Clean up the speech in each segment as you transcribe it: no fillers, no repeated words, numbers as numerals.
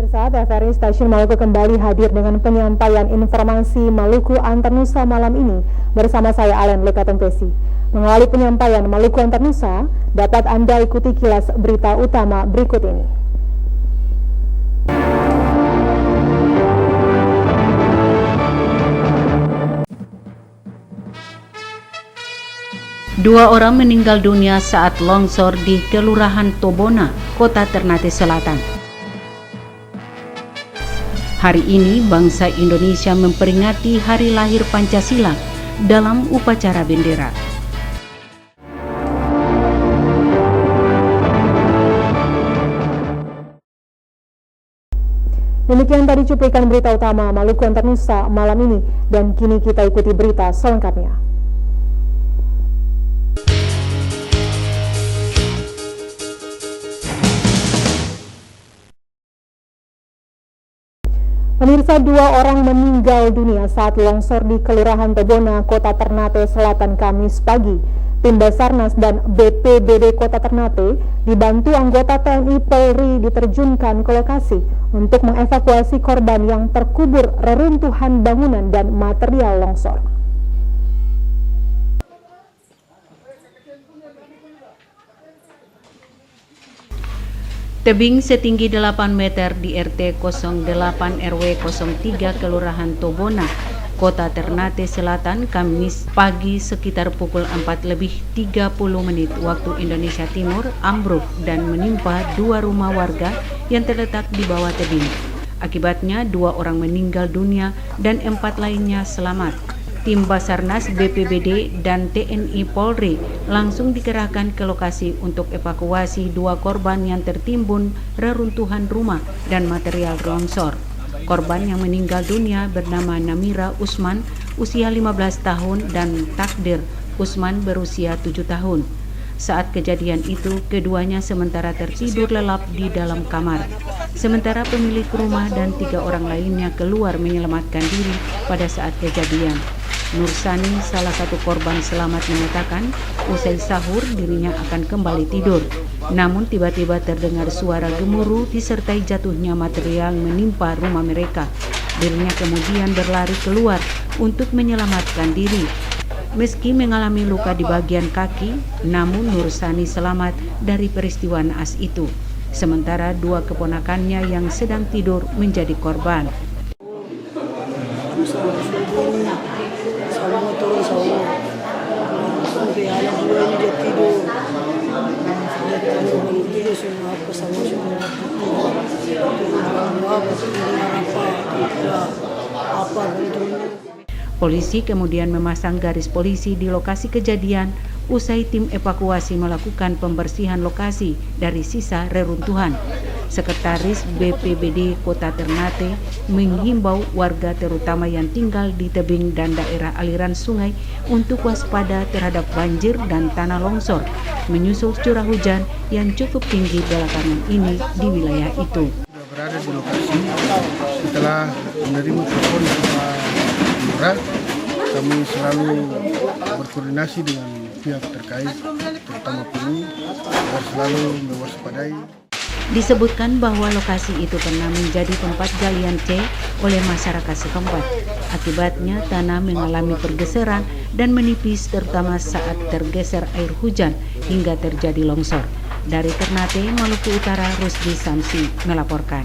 Pemirsa, TVRI Stasiun Maluku kembali hadir dengan penyampaian informasi Maluku Antar Nusa malam ini bersama saya Alen Lekatempesi. Mengawali penyampaian Maluku Antar Nusa, dapat Anda ikuti kilas berita utama berikut ini. Dua orang meninggal dunia saat longsor di Kelurahan Tobona, Kota Ternate Selatan. Hari ini bangsa Indonesia memperingati hari lahir Pancasila dalam upacara bendera. Demikian tadi cuplikan berita utama Maluku Antar Nusa malam ini, dan kini kita ikuti berita selengkapnya. Pemirsa, dua orang meninggal dunia saat longsor di Kelurahan Tobona, Kota Ternate Selatan Kamis pagi. Tim Basarnas dan BPBD Kota Ternate dibantu anggota TNI Polri diterjunkan ke lokasi untuk mengevakuasi korban yang terkubur reruntuhan bangunan dan material longsor. Tebing setinggi 8 meter di RT 08 RW 03 Kelurahan Tobona, Kota Ternate Selatan, Kamis pagi sekitar pukul 4:30 waktu Indonesia Timur ambruk dan menimpa dua rumah warga yang terletak di bawah tebing. Akibatnya 2 orang meninggal dunia dan 4 lainnya selamat. Tim Basarnas, BPBD, dan TNI Polri langsung dikerahkan ke lokasi untuk evakuasi 2 korban yang tertimbun reruntuhan rumah dan material longsor. Korban yang meninggal dunia bernama Namira Usman, usia 15 tahun, dan Takdir Usman berusia 7 tahun. Saat kejadian itu, keduanya sementara tertidur lelap di dalam kamar. Sementara pemilik rumah dan 3 orang lainnya keluar menyelamatkan diri pada saat kejadian. Nursani, salah satu korban selamat, menyatakan usai sahur dirinya akan kembali tidur. Namun tiba-tiba terdengar suara gemuruh disertai jatuhnya material menimpa rumah mereka. Dirinya kemudian berlari keluar untuk menyelamatkan diri. Meski mengalami luka di bagian kaki, namun Nursani selamat dari peristiwa naas itu. Sementara 2 keponakannya yang sedang tidur menjadi korban. Sama turun sama sampai anak 2 ini dia tidur semua apa sama semua apa Polisi kemudian memasang garis polisi di lokasi kejadian usai tim evakuasi melakukan pembersihan lokasi dari sisa reruntuhan. Sekretaris BPBD Kota Ternate menghimbau warga terutama yang tinggal di tebing dan daerah aliran sungai untuk waspada terhadap banjir dan tanah longsor menyusul curah hujan yang cukup tinggi belakangan ini di wilayah itu. Sudah berada di lokasi setelah menerima telepon Pak Lurah, kami selalu berkoordinasi dengan pihak terkait terutama Polri agar selalu mewaspadai. Disebutkan bahwa lokasi itu pernah menjadi tempat galian C oleh masyarakat setempat. Akibatnya tanah mengalami pergeseran dan menipis terutama saat tergeser air hujan hingga terjadi longsor. Dari Ternate, Maluku Utara, Rusdi Samsi melaporkan.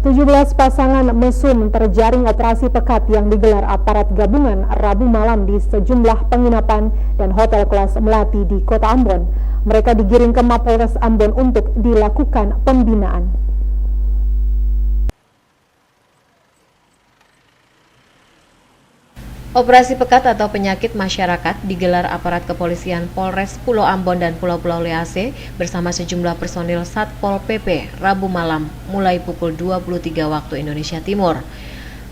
17 pasangan mesum terjaring operasi pekat yang digelar aparat gabungan Rabu malam di sejumlah penginapan dan hotel kelas melati di Kota Ambon. Mereka digiring ke Mapolres Ambon untuk dilakukan pembinaan. Operasi pekat atau penyakit masyarakat digelar aparat kepolisian Polres Pulau Ambon dan Pulau-Pulau Lease bersama sejumlah personil Satpol PP Rabu malam mulai pukul 23 waktu Indonesia Timur.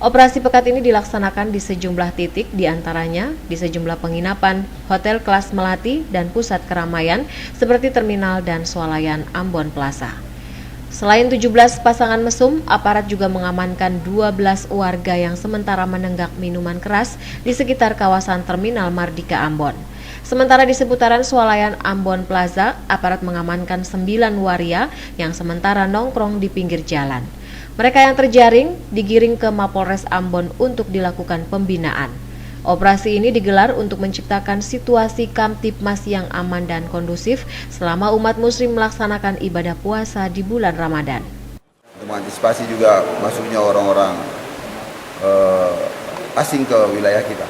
Operasi pekat ini dilaksanakan di sejumlah titik, diantaranya di sejumlah penginapan, hotel kelas melati, dan pusat keramaian seperti terminal dan swalayan Ambon Plaza. Selain 17 pasangan mesum, aparat juga mengamankan 12 warga yang sementara menenggak minuman keras di sekitar kawasan Terminal Mardika Ambon. Sementara di seputaran swalayan Ambon Plaza, aparat mengamankan 9 waria yang sementara nongkrong di pinggir jalan. Mereka yang terjaring digiring ke Mapolres Ambon untuk dilakukan pembinaan. Operasi ini digelar untuk menciptakan situasi Kamtibmas yang aman dan kondusif selama umat muslim melaksanakan ibadah puasa di bulan Ramadan. Untuk mengantisipasi juga masuknya orang-orang asing ke wilayah kita.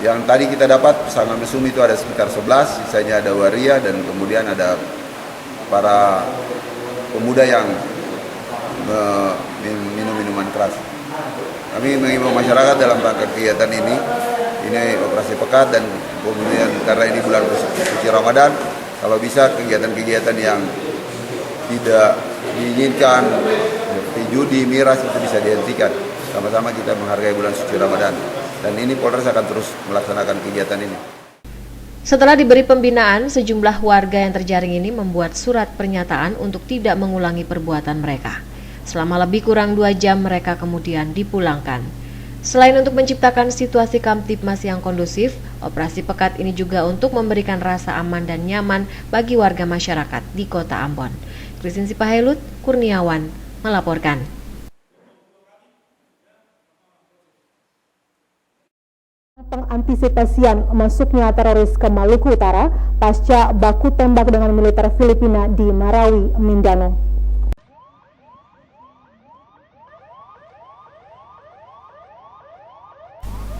Yang tadi kita dapat pasangan mesum itu ada sekitar 11, sisanya ada waria dan kemudian ada para pemuda yang minum minuman keras. Kami mengimbau masyarakat dalam rangka kegiatan ini operasi pekat dan kemudian karena ini bulan suci Ramadan, kalau bisa kegiatan-kegiatan yang tidak diinginkan seperti judi, miras itu bisa dihentikan. Sama-sama kita menghargai bulan suci Ramadan dan ini Polres akan terus melaksanakan kegiatan ini. Setelah diberi pembinaan, sejumlah warga yang terjaring ini membuat surat pernyataan untuk tidak mengulangi perbuatan mereka. Selama lebih kurang 2 jam mereka kemudian dipulangkan. Selain untuk menciptakan situasi Kamtibmas yang kondusif, operasi pekat ini juga untuk memberikan rasa aman dan nyaman bagi warga masyarakat di Kota Ambon. Christine Sipahelut, Kurniawan, melaporkan. Pengantisipasian masuknya teroris ke Maluku Utara pasca baku tembak dengan militer Filipina di Marawi, Mindanao.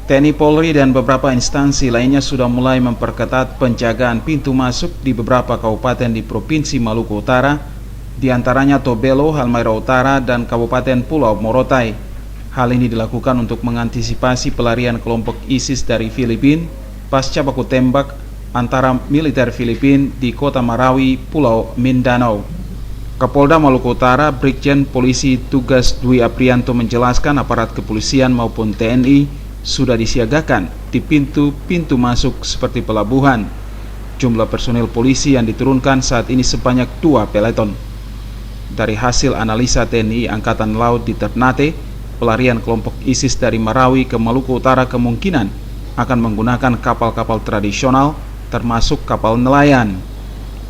TNI Polri dan beberapa instansi lainnya sudah mulai memperketat penjagaan pintu masuk di beberapa kabupaten di Provinsi Maluku Utara, di antaranya Tobelo, Halmahera Utara, dan Kabupaten Pulau Morotai. Hal ini dilakukan untuk mengantisipasi pelarian kelompok ISIS dari Filipina pasca baku tembak antara militer Filipina di kota Marawi, Pulau Mindanao. Kapolda Maluku Utara, Brigjen Polisi Tugas Dwi Aprianto menjelaskan aparat kepolisian maupun TNI sudah disiagakan di pintu-pintu masuk seperti pelabuhan. Jumlah personil polisi yang diturunkan saat ini sebanyak 2 peleton. Dari hasil analisa TNI Angkatan Laut di Ternate, pelarian kelompok ISIS dari Marawi ke Maluku Utara kemungkinan akan menggunakan kapal-kapal tradisional termasuk kapal nelayan.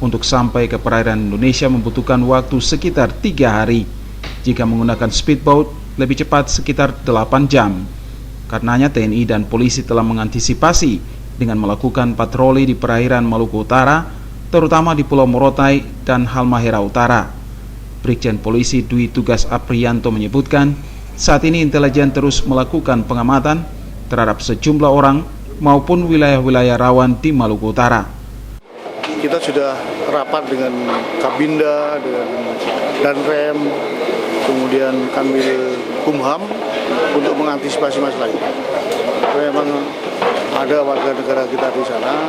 Untuk sampai ke perairan Indonesia membutuhkan waktu sekitar 3 hari. Jika menggunakan speedboat, lebih cepat sekitar 8 jam. Karenanya TNI dan polisi telah mengantisipasi dengan melakukan patroli di perairan Maluku Utara, terutama di Pulau Morotai dan Halmahera Utara. Brigjen Polisi Dwi Tugas Aprianto menyebutkan, saat ini intelijen terus melakukan pengamatan terhadap sejumlah orang maupun wilayah-wilayah rawan di Maluku Utara. Kita sudah rapat dengan Kabinda, dengan Danrem, kemudian Kanwil Kumham untuk mengantisipasi masalah ini. Memang ada warga negara kita di sana,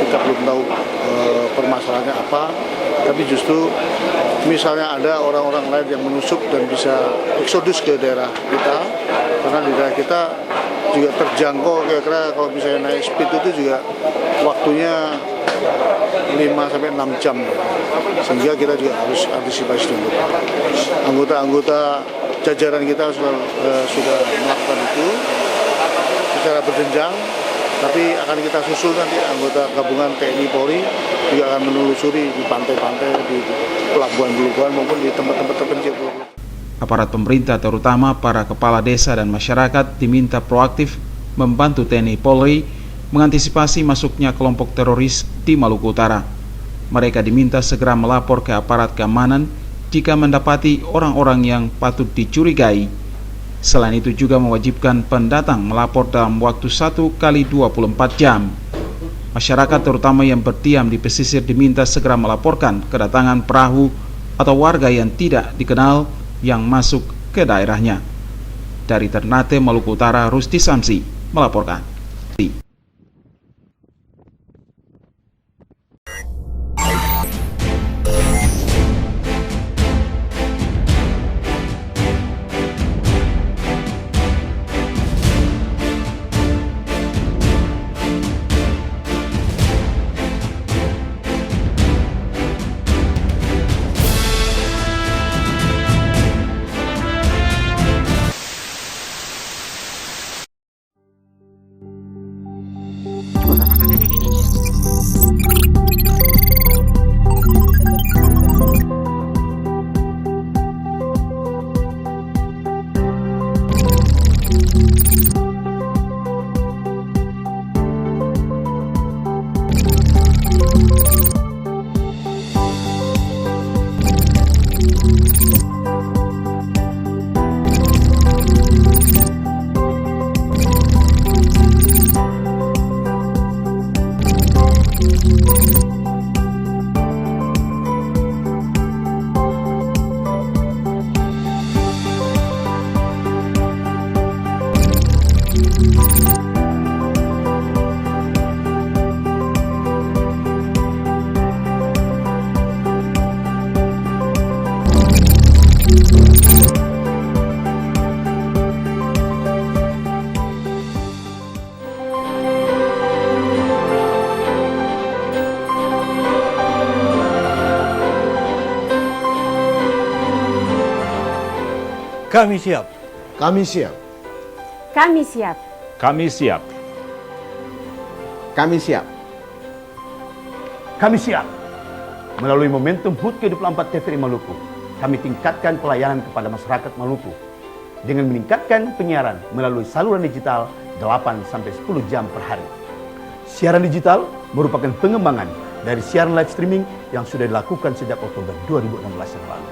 kita belum tahu permasalahannya apa, tapi justru misalnya ada orang-orang lain yang menusuk dan bisa eksodus ke daerah kita, karena di daerah kita juga terjangkau kira-kira kalau misalnya naik speed itu juga waktunya 5-6 jam, sehingga kita juga harus antisipasi dulu. Anggota-anggota jajaran kita sudah melakukan itu secara berjenjang, tapi akan kita susul nanti anggota gabungan TNI Polri juga akan menelusuri di pantai-pantai, di pelabuhan-pelabuhan maupun di tempat-tempat terpencil. Aparat pemerintah terutama para kepala desa dan masyarakat diminta proaktif membantu TNI Polri mengantisipasi masuknya kelompok teroris di Maluku Utara. Mereka diminta segera melapor ke aparat keamanan jika mendapati orang-orang yang patut dicurigai. Selain itu juga mewajibkan pendatang melapor dalam waktu 1 kali 24 jam. Masyarakat terutama yang berdiam di pesisir diminta segera melaporkan kedatangan perahu atau warga yang tidak dikenal yang masuk ke daerahnya. Dari Ternate, Maluku Utara, Rusti Samsi melaporkan. Kami siap. Kami siap. Kami siap. Kami siap. Kami siap. Kami siap. Melalui momentum HUT ke-24 TVRI Maluku, kami tingkatkan pelayanan kepada masyarakat Maluku dengan meningkatkan penyiaran melalui saluran digital 8-10 jam per hari. Siaran digital merupakan pengembangan dari siaran live streaming yang sudah dilakukan sejak Oktober 2016 yang lalu.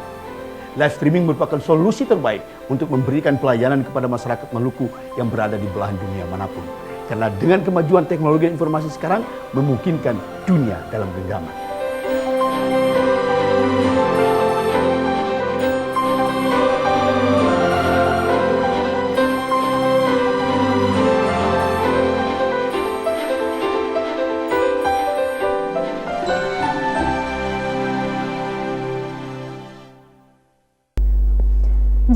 Live streaming merupakan solusi terbaik untuk memberikan pelayanan kepada masyarakat Maluku yang berada di belahan dunia manapun. Karena dengan kemajuan teknologi informasi sekarang memungkinkan dunia dalam genggaman.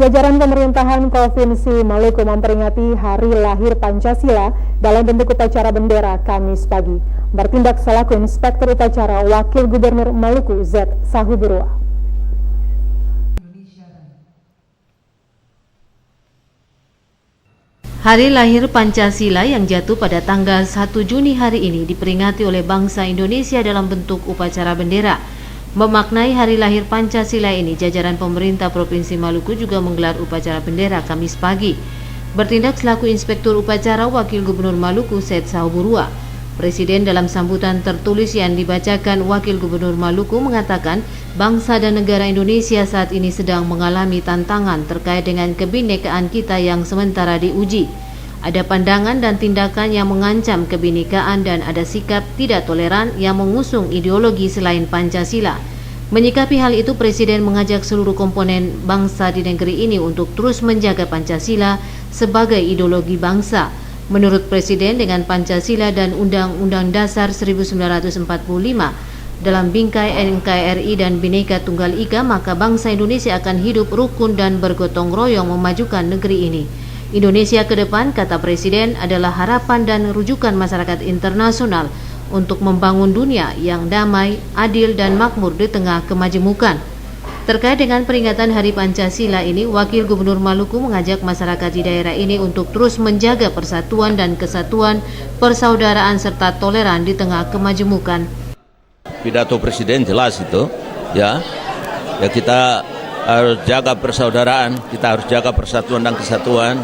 Jajaran pemerintahan Provinsi Maluku memperingati Hari Lahir Pancasila dalam bentuk upacara bendera Kamis pagi. Bertindak selaku Inspektur Upacara Wakil Gubernur Maluku Z. Sahuburua. Hari lahir Pancasila yang jatuh pada tanggal 1 Juni hari ini diperingati oleh bangsa Indonesia dalam bentuk upacara bendera. Memaknai hari lahir Pancasila ini, jajaran pemerintah Provinsi Maluku juga menggelar upacara bendera Kamis pagi. Bertindak selaku Inspektur Upacara Wakil Gubernur Maluku Said Sahuburua, Presiden dalam sambutan tertulis yang dibacakan Wakil Gubernur Maluku mengatakan bangsa dan negara Indonesia saat ini sedang mengalami tantangan terkait dengan kebinekaan kita yang sementara diuji. Ada pandangan dan tindakan yang mengancam kebinekaan dan ada sikap tidak toleran yang mengusung ideologi selain Pancasila. Menyikapi hal itu, Presiden mengajak seluruh komponen bangsa di negeri ini untuk terus menjaga Pancasila sebagai ideologi bangsa. Menurut Presiden, dengan Pancasila dan Undang-Undang Dasar 1945 dalam bingkai NKRI dan Bhinneka Tunggal Ika, maka bangsa Indonesia akan hidup rukun dan bergotong royong memajukan negeri ini. Indonesia ke depan, kata Presiden, adalah harapan dan rujukan masyarakat internasional untuk membangun dunia yang damai, adil, dan makmur di tengah kemajemukan. Terkait dengan peringatan Hari Pancasila ini, Wakil Gubernur Maluku mengajak masyarakat di daerah ini untuk terus menjaga persatuan dan kesatuan, persaudaraan, serta toleran di tengah kemajemukan. Pidato Presiden jelas itu, ya kita harus jaga persaudaraan, kita harus jaga persatuan dan kesatuan.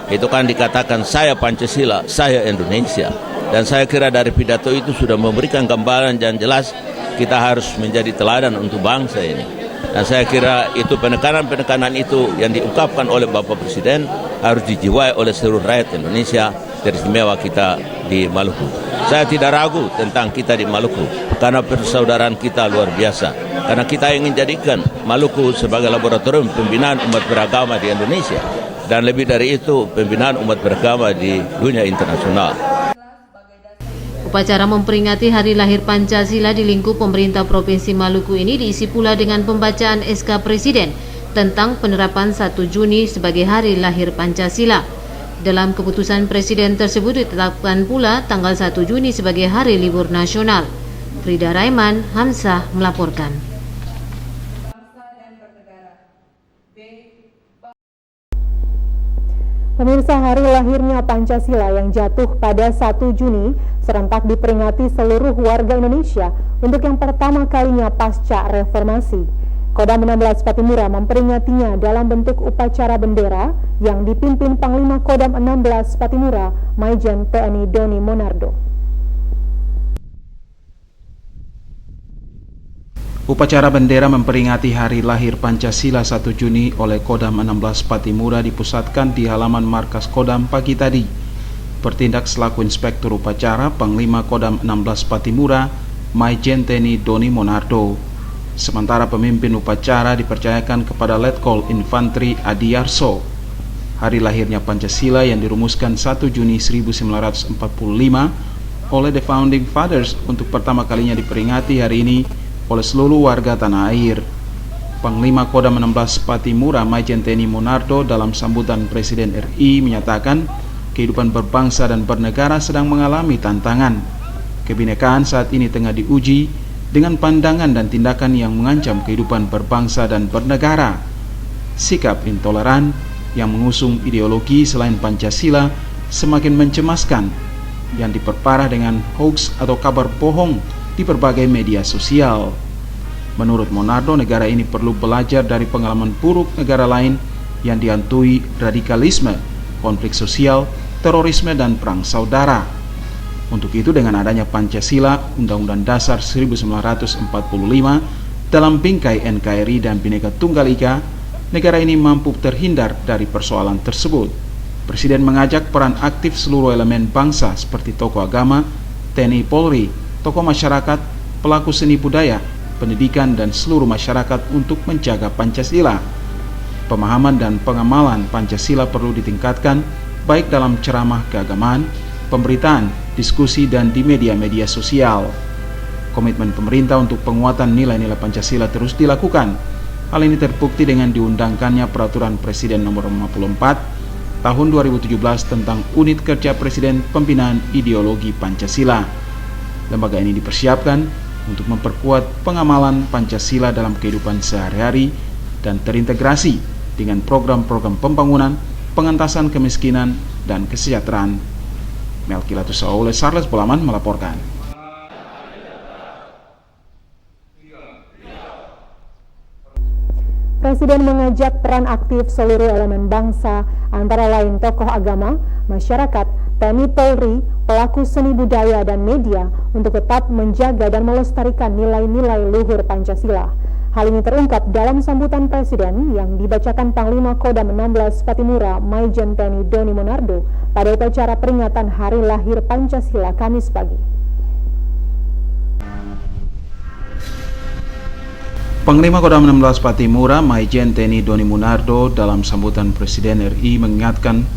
Itu kan dikatakan saya Pancasila, saya Indonesia. Dan saya kira dari pidato itu sudah memberikan gambaran dan jelas kita harus menjadi teladan untuk bangsa ini. Dan saya kira itu penekanan-penekanan itu yang diungkapkan oleh Bapak Presiden harus dijiwai oleh seluruh rakyat Indonesia, teristimewa kita di Maluku. Saya tidak ragu tentang kita di Maluku, karena persaudaraan kita luar biasa. Karena kita ingin jadikan Maluku sebagai laboratorium pembinaan umat beragama di Indonesia. Dan lebih dari itu, pembinaan umat beragama di dunia internasional. Upacara memperingati Hari Lahir Pancasila di lingkup pemerintah Provinsi Maluku ini diisi pula dengan pembacaan SK Presiden tentang penerapan 1 Juni sebagai Hari Lahir Pancasila. Dalam keputusan Presiden tersebut ditetapkan pula tanggal 1 Juni sebagai Hari Libur Nasional. Frida Raiman, Hamzah melaporkan. Pemirsa, hari lahirnya Pancasila yang jatuh pada 1 Juni serentak diperingati seluruh warga Indonesia untuk yang pertama kalinya pasca reformasi. Kodam 16 Patimura memperingatinya dalam bentuk upacara bendera yang dipimpin Panglima Kodam 16 Patimura, Maijen TNI Doni Monardo. Upacara bendera memperingati hari lahir Pancasila 1 Juni oleh Kodam 16 Patimura dipusatkan di halaman markas Kodam pagi tadi. Bertindak selaku Inspektur Upacara Panglima Kodam 16 Patimura, Maijen TNI Doni Monardo. Sementara pemimpin upacara dipercayakan kepada Letkol Infantri Adiarso. Hari lahirnya Pancasila yang dirumuskan 1 Juni 1945 oleh The Founding Fathers untuk pertama kalinya diperingati hari ini oleh seluruh warga tanah air. Panglima Kodam 16 Patimura Maijen TNI Monardo dalam sambutan Presiden RI menyatakan kehidupan berbangsa dan bernegara sedang mengalami tantangan. Kebinekaan saat ini tengah diuji dengan pandangan dan tindakan yang mengancam kehidupan berbangsa dan bernegara. Sikap intoleran yang mengusung ideologi selain Pancasila semakin mencemaskan, yang diperparah dengan hoax atau kabar bohong di berbagai media sosial. Menurut Monardo, negara ini perlu belajar dari pengalaman buruk negara lain yang dihantui radikalisme, konflik sosial, terorisme, dan perang saudara. Untuk itu, dengan adanya Pancasila, Undang-Undang Dasar 1945 dalam bingkai NKRI dan Bhinneka Tunggal Ika, negara ini mampu terhindar dari persoalan tersebut. Presiden mengajak peran aktif seluruh elemen bangsa seperti tokoh agama, TNI Polri, tokoh masyarakat, pelaku seni budaya, pendidikan, dan seluruh masyarakat untuk menjaga Pancasila. Pemahaman dan pengamalan Pancasila perlu ditingkatkan baik dalam ceramah keagamaan, pemberitaan, diskusi, dan di media-media sosial. Komitmen pemerintah untuk penguatan nilai-nilai Pancasila terus dilakukan. Hal ini terbukti dengan diundangkannya Peraturan Presiden Nomor 54 Tahun 2017 tentang Unit Kerja Presiden Pembinaan Ideologi Pancasila. Lembaga ini dipersiapkan untuk memperkuat pengamalan Pancasila dalam kehidupan sehari-hari dan terintegrasi dengan program-program pembangunan, pengentasan kemiskinan, dan kesejahteraan. Melkilatus Saule Charles Bolaman melaporkan. Presiden mengajak peran aktif seluruh elemen bangsa, antara lain tokoh agama, masyarakat, TNI Polri, pelaku seni budaya, dan media untuk tetap menjaga dan melestarikan nilai-nilai luhur Pancasila. Hal ini terungkap dalam sambutan Presiden yang dibacakan Panglima Kodam 16 Patimura Maijen TNI Doni Monardo pada upacara peringatan Hari Lahir Pancasila Kamis pagi. Panglima Kodam 16 Patimura Maijen TNI Doni Monardo dalam sambutan Presiden RI mengingatkan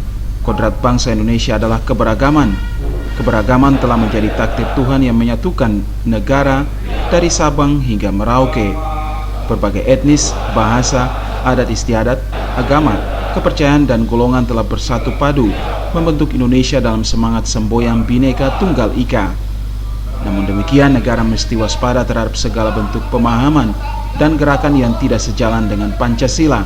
kodrat bangsa Indonesia adalah keberagaman. Keberagaman telah menjadi takdir Tuhan yang menyatukan negara dari Sabang hingga Merauke. Berbagai etnis, bahasa, adat istiadat, agama, kepercayaan, dan golongan telah bersatu padu membentuk Indonesia dalam semangat semboyan Bhinneka Tunggal Ika. Namun demikian, negara mesti waspada terhadap segala bentuk pemahaman dan gerakan yang tidak sejalan dengan Pancasila.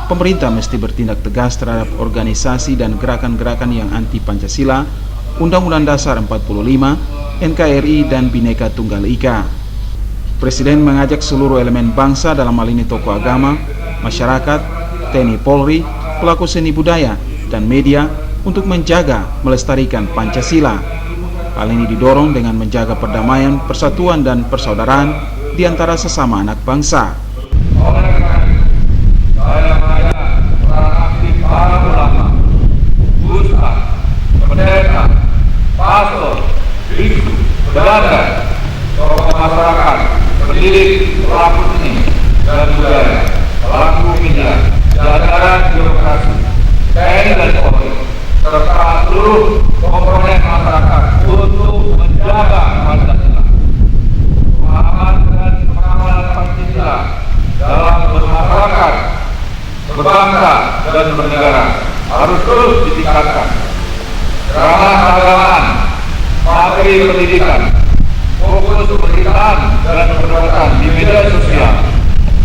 Pemerintah mesti bertindak tegas terhadap organisasi dan gerakan-gerakan yang anti Pancasila, Undang-Undang Dasar 45, NKRI, dan Bhinneka Tunggal Ika. Presiden mengajak seluruh elemen bangsa, dalam hal ini tokoh agama, masyarakat, TNI Polri, pelaku seni budaya, dan media untuk menjaga, melestarikan Pancasila. Hal ini didorong dengan menjaga perdamaian, persatuan, dan persaudaraan di antara sesama anak bangsa. Oleh karena itu, saya mengajak peran aktif para ulama, ustaz, pendeta, pastor, biksu, pedagang, tokoh masyarakat, pendidik, pelaku seni dan budaya, pelaku media, jajaran birokrasi, TNI dan Polri, serta seluruh komponen masyarakat untuk menjaga Pancasila. Pemahaman dan pengamalan Pancasila dalam bermasyarakat, berbangsa, dan bernegara harus terus ditingkatkan. Ceramah keagamaan, materi pendidikan, fokus pemberitaan dan perdebatan di media sosial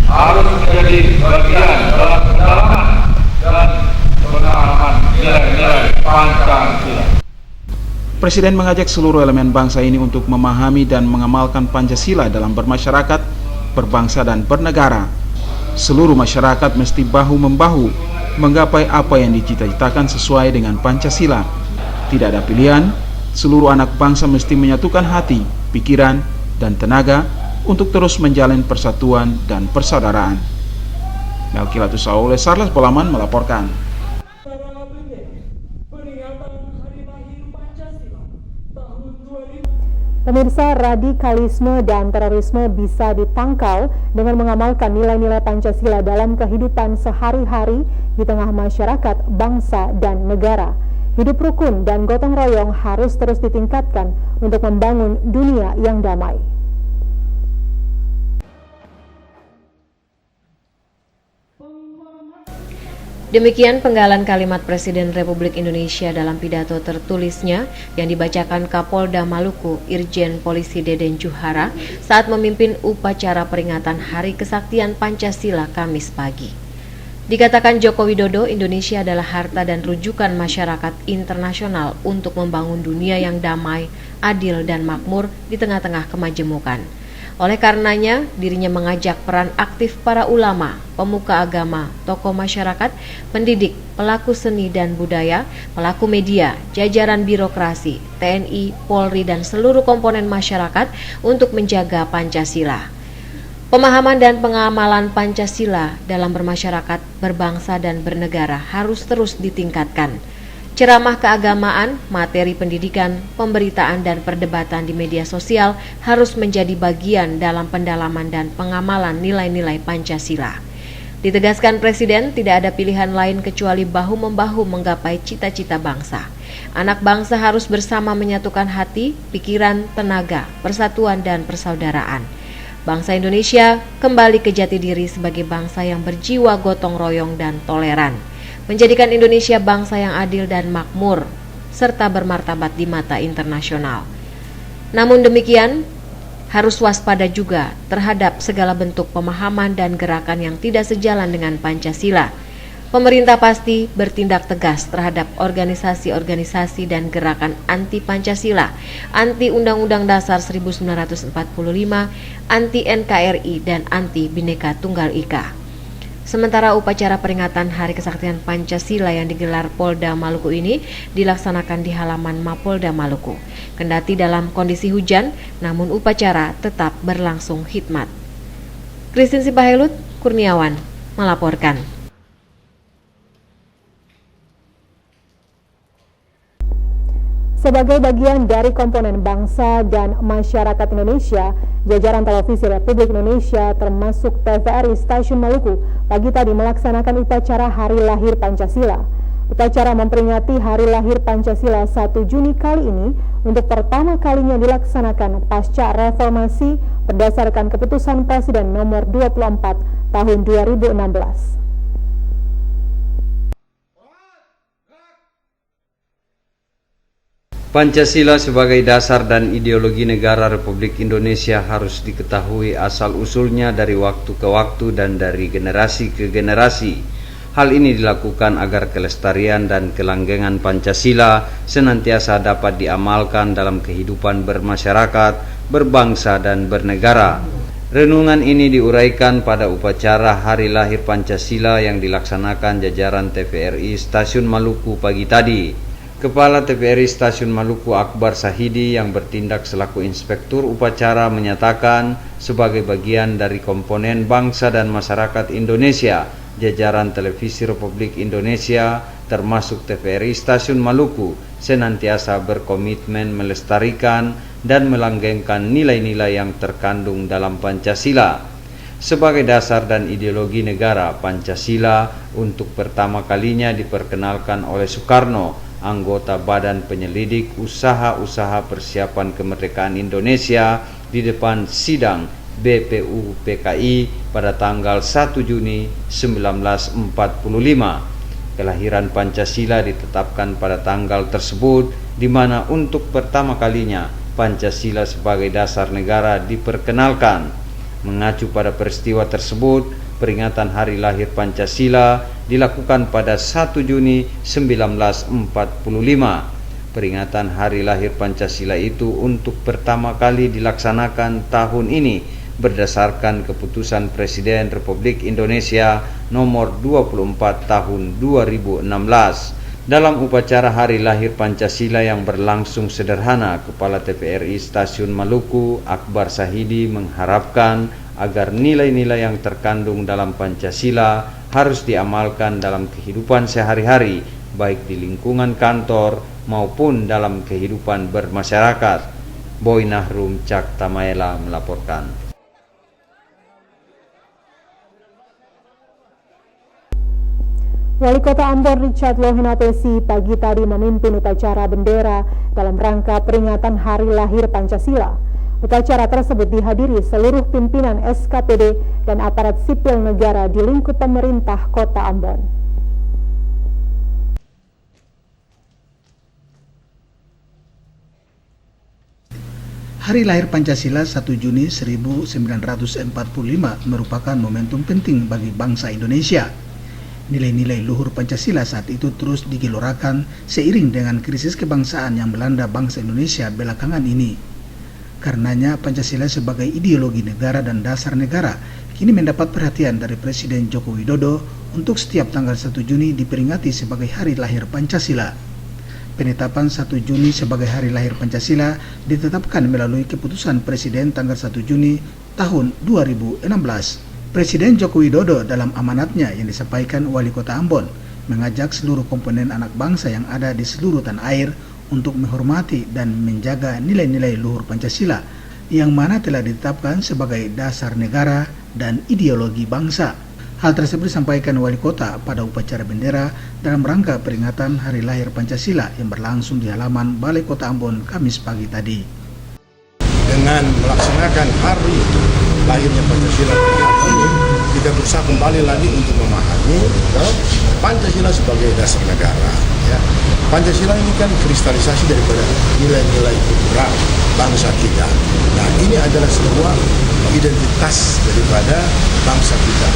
harus menjadi bagian dalam pendalaman dan pengalaman nilai-nilai Pancasila. Presiden mengajak seluruh elemen bangsa ini untuk memahami dan mengamalkan Pancasila dalam bermasyarakat, berbangsa, dan bernegara. Seluruh masyarakat mesti bahu-membahu menggapai apa yang dicita-citakan sesuai dengan Pancasila. Tidak ada pilihan, seluruh anak bangsa mesti menyatukan hati, pikiran, dan tenaga untuk terus menjalin persatuan dan persaudaraan. Melkilatus Saule, Sarles Bolaman melaporkan. Pemirsa, radikalisme dan terorisme bisa ditangkal dengan mengamalkan nilai-nilai Pancasila dalam kehidupan sehari-hari di tengah masyarakat, bangsa, dan negara. Hidup rukun dan gotong royong harus terus ditingkatkan untuk membangun dunia yang damai. Demikian penggalan kalimat Presiden Republik Indonesia dalam pidato tertulisnya yang dibacakan Kapolda Maluku, Irjen Polisi Deden Juhara saat memimpin upacara peringatan Hari Kesaktian Pancasila Kamis pagi. Dikatakan Joko Widodo, Indonesia adalah harta dan rujukan masyarakat internasional untuk membangun dunia yang damai, adil, dan makmur di tengah-tengah kemajemukan. Oleh karenanya, dirinya mengajak peran aktif para ulama, pemuka agama, tokoh masyarakat, pendidik, pelaku seni dan budaya, pelaku media, jajaran birokrasi, TNI, Polri, dan seluruh komponen masyarakat untuk menjaga Pancasila. Pemahaman dan pengamalan Pancasila dalam bermasyarakat, berbangsa, dan bernegara harus terus ditingkatkan. Ceramah keagamaan, materi pendidikan, pemberitaan, dan perdebatan di media sosial harus menjadi bagian dalam pendalaman dan pengamalan nilai-nilai Pancasila. Ditegaskan Presiden, tidak ada pilihan lain kecuali bahu-membahu menggapai cita-cita bangsa. Anak bangsa harus bersama menyatukan hati, pikiran, tenaga, persatuan, dan persaudaraan. Bangsa Indonesia kembali ke jati diri sebagai bangsa yang berjiwa gotong royong dan toleran, menjadikan Indonesia bangsa yang adil dan makmur, serta bermartabat di mata internasional. Namun demikian, harus waspada juga terhadap segala bentuk pemahaman dan gerakan yang tidak sejalan dengan Pancasila. Pemerintah pasti bertindak tegas terhadap organisasi-organisasi dan gerakan anti-Pancasila, anti Undang-Undang Dasar 1945, anti NKRI, dan anti Bhinneka Tunggal Ika. Sementara upacara peringatan Hari Kesaktian Pancasila yang digelar Polda Maluku ini dilaksanakan di halaman Mapolda Maluku. Kendati dalam kondisi hujan, namun upacara tetap berlangsung hikmat. Christine Sipahelut, Kurniawan, melaporkan. Sebagai bagian dari komponen bangsa dan masyarakat Indonesia, jajaran televisi Republik Indonesia termasuk TVRI Stasiun Maluku pagi tadi melaksanakan upacara Hari Lahir Pancasila. Upacara memperingati Hari Lahir Pancasila 1 Juni kali ini untuk pertama kalinya dilaksanakan pasca reformasi berdasarkan keputusan Presiden nomor 24 tahun 2016. Pancasila sebagai dasar dan ideologi negara Republik Indonesia harus diketahui asal-usulnya dari waktu ke waktu dan dari generasi ke generasi. Hal ini dilakukan agar kelestarian dan kelanggengan Pancasila senantiasa dapat diamalkan dalam kehidupan bermasyarakat, berbangsa, dan bernegara. Renungan ini diuraikan pada upacara Hari Lahir Pancasila yang dilaksanakan jajaran TVRI Stasiun Maluku pagi tadi. Kepala TVRI Stasiun Maluku Akbar Sahidi yang bertindak selaku inspektur upacara menyatakan sebagai bagian dari komponen bangsa dan masyarakat Indonesia, jajaran televisi Republik Indonesia termasuk TVRI Stasiun Maluku senantiasa berkomitmen melestarikan dan melanggengkan nilai-nilai yang terkandung dalam Pancasila. Sebagai dasar dan ideologi negara, Pancasila untuk pertama kalinya diperkenalkan oleh Soekarno, anggota Badan Penyelidik Usaha-Usaha Persiapan Kemerdekaan Indonesia di depan sidang BPUPKI pada tanggal 1 Juni 1945. Kelahiran Pancasila ditetapkan pada tanggal tersebut, di mana untuk pertama kalinya Pancasila sebagai dasar negara diperkenalkan. Mengacu pada peristiwa tersebut, peringatan Hari Lahir Pancasila dilakukan pada 1 Juni 1945. Peringatan Hari Lahir Pancasila itu untuk pertama kali dilaksanakan tahun ini berdasarkan keputusan Presiden Republik Indonesia nomor 24 tahun 2016. Dalam upacara Hari Lahir Pancasila yang berlangsung sederhana, Kepala TVRI Stasiun Maluku, Akbar Sahidi, mengharapkan agar nilai-nilai yang terkandung dalam Pancasila harus diamalkan dalam kehidupan sehari-hari, baik di lingkungan kantor maupun dalam kehidupan bermasyarakat. Boy Nahrum Cak Tamaela melaporkan. Wali Kota Ambon Richard Lohinapesi pagi tadi memimpin upacara bendera dalam rangka peringatan Hari Lahir Pancasila. Upacara tersebut dihadiri seluruh pimpinan SKPD dan aparat sipil negara di lingkup pemerintah Kota Ambon. Hari Lahir Pancasila 1 Juni 1945 merupakan momentum penting bagi bangsa Indonesia. Nilai-nilai luhur Pancasila saat itu terus digelorakan seiring dengan krisis kebangsaan yang melanda bangsa Indonesia belakangan ini. Karenanya Pancasila sebagai ideologi negara dan dasar negara kini mendapat perhatian dari Presiden Joko Widodo untuk setiap tanggal 1 Juni diperingati sebagai Hari Lahir Pancasila. Penetapan 1 Juni sebagai Hari Lahir Pancasila ditetapkan melalui keputusan Presiden tanggal 1 Juni tahun 2016. Presiden Joko Widodo dalam amanatnya yang disampaikan Wali Kota Ambon mengajak seluruh komponen anak bangsa yang ada di seluruh tanah air untuk menghormati dan menjaga nilai-nilai luhur Pancasila yang mana telah ditetapkan sebagai dasar negara dan ideologi bangsa. Hal tersebut disampaikan Wali Kota pada upacara bendera dalam rangka peringatan Hari Lahir Pancasila yang berlangsung di halaman Balai Kota Ambon Kamis pagi tadi. Dengan melaksanakan Hari Lahirnya Pancasila ini, kita berusaha kembali lagi untuk memahami Pancasila sebagai dasar negara. Ya. Pancasila ini kan kristalisasi daripada nilai-nilai kultural bangsa kita. Nah, ini adalah sebuah identitas daripada bangsa kita.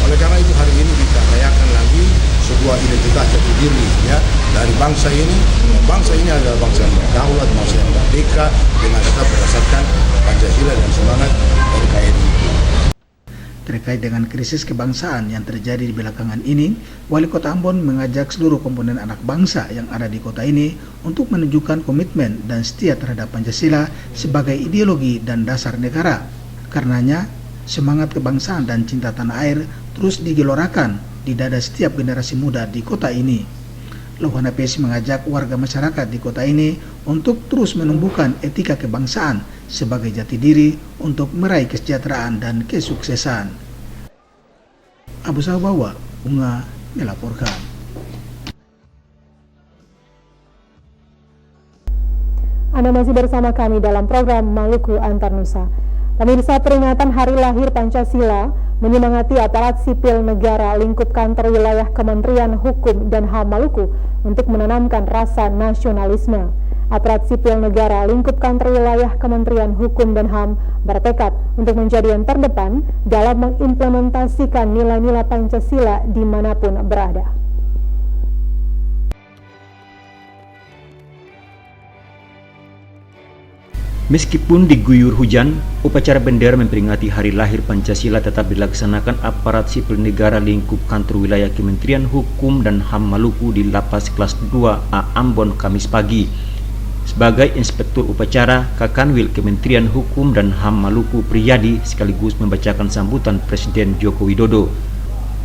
Oleh karena itu hari ini kita rayakan lagi sebuah identitas jati diri ya dari bangsa ini. Bangsa ini adalah bangsa yang berdaulat, bangsa yang merdeka dengan tetap berdasarkan Pancasila dan semangat NKRI. Terkait dengan krisis kebangsaan yang terjadi di belakangan ini, Wali Kota Ambon mengajak seluruh komponen anak bangsa yang ada di kota ini untuk menunjukkan komitmen dan setia terhadap Pancasila sebagai ideologi dan dasar negara. Karenanya, semangat kebangsaan dan cinta tanah air terus digelorakan di dada setiap generasi muda di kota ini. Lohinapesi mengajak warga masyarakat di kota ini untuk terus menumbuhkan etika kebangsaan sebagai jati diri untuk meraih kesejahteraan dan kesuksesan. Abu Sabawa, Bunga melaporkan. Anda masih bersama kami dalam program Maluku Antar Nusa. Pemirsa, peringatan Hari Lahir Pancasila menyemangati aparat sipil negara lingkup kantor wilayah Kementerian Hukum dan HAM Maluku untuk menanamkan rasa nasionalisme. Aparat sipil negara lingkup kantor wilayah Kementerian Hukum dan HAM bertekad untuk menjadi yang terdepan dalam mengimplementasikan nilai-nilai Pancasila dimanapun berada. Meskipun diguyur hujan, upacara bendera memperingati Hari Lahir Pancasila tetap dilaksanakan aparat sipil negara lingkup kantor wilayah Kementerian Hukum dan HAM Maluku di Lapas Kelas 2A Ambon Kamis pagi. Sebagai inspektur upacara, Kakanwil Kementerian Hukum dan HAM Maluku Priyadi sekaligus membacakan sambutan Presiden Joko Widodo.